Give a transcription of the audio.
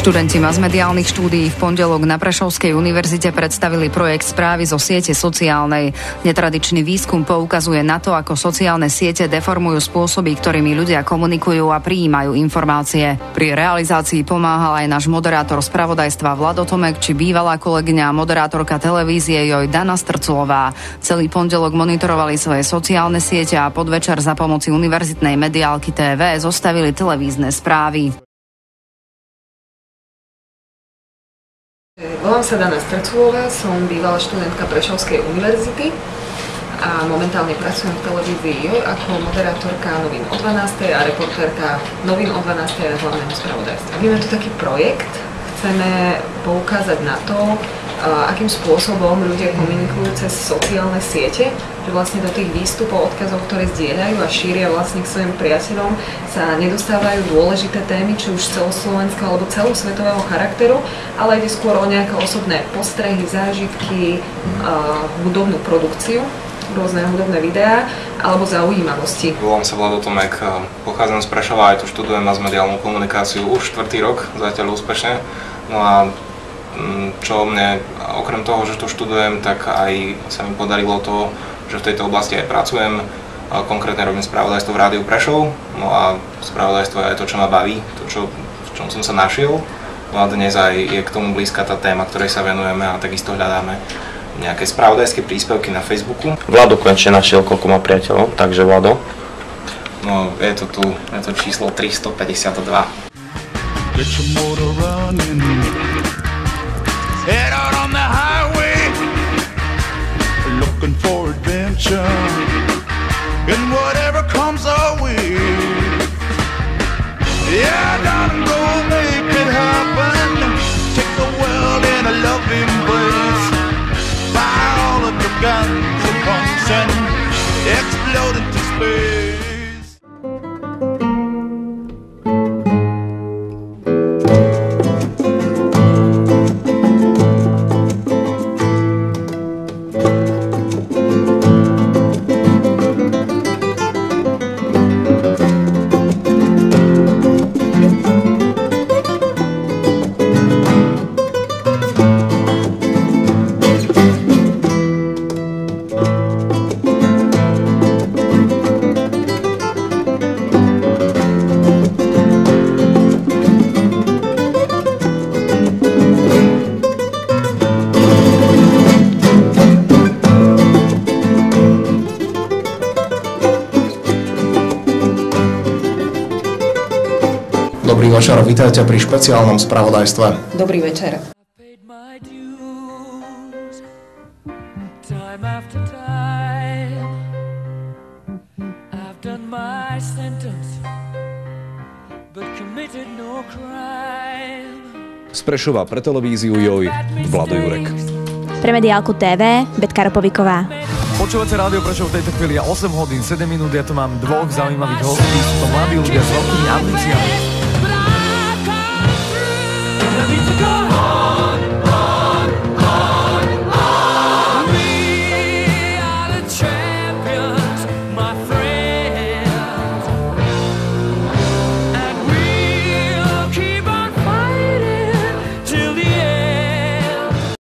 Študenti masmediálnych štúdií v pondelok na Prešovskej univerzite predstavili projekt správy zo siete sociálnej. Netradičný výskum poukazuje na to, ako sociálne siete deformujú spôsoby, ktorými ľudia komunikujú a prijímajú informácie. Pri realizácii pomáhal aj náš moderátor spravodajstva Vlado Tomek či bývalá kolegyňa a moderátorka televízie Dana Strclová. Celý pondelok monitorovali svoje sociálne siete a podvečer za pomoci univerzitnej mediálky TV zostavili televízne správy. Volám sa Dana Strclová, som bývalá študentka Prešovskej univerzity a momentálne pracujem v televízii JOJ ako moderátorka novín o 12. a reportérka novín o 12. a hlavného spravodajstva. Máme tu taký projekt, chceme poukázať na to, akým spôsobom ľudia komunikujú cez sociálne siete, že vlastne do tých výstupov, odkazov, ktoré zdieľajú a šíria vlastne k svojim priateľom, sa nedostávajú dôležité témy, či už celoslovenského alebo celosvetového charakteru, ale ide skôr o nejaké osobné postrehy, zážitky, hudobnú produkciu, rôzne hudobné videá alebo zaujímavosti. Volám sa Vlado Tomek, pochádzam z Prešova, aj tu študujem masmediálnu komunikáciu už 4. rok, zatiaľ úspešne. No a čo mne, okrem toho, že tu študujem, tak aj sa mi podarilo to, že v tejto oblasti aj pracujem. Konkrétne robím spravodajstvo v Rádiu Prešov, no a spravodajstvo je to, čo ma baví, to, v čom som sa našiel. No a dnes aj je k tomu blízka tá téma, ktorej sa venujeme a takisto hľadáme nejaké spravodajské príspevky na Facebooku. Vlado konečne našiel, koľko má priateľov, takže Vlado. No je to tu, je to číslo 352. Get your motor running. Head out on the highway, looking for adventure, and whatever comes our way. Yeah, darling, go make it happen. Take the world in a loving embrace. Fire all of your guns and pumps and explode into space. Dobrý večer, vítajte pri špeciálnom spravodajstve. Dobrý večer. Z Prešova pre televíziu JOJ Vlado Jurek. Pre mediálku TV Betka Ropoviková. Počúvate Rádio Prešov v tejto chvíli 8 hodín 7 minút. Ja tu mám dvoch zaujímavých hostí. Sú to mladí ľudia s veľkými ambíciami.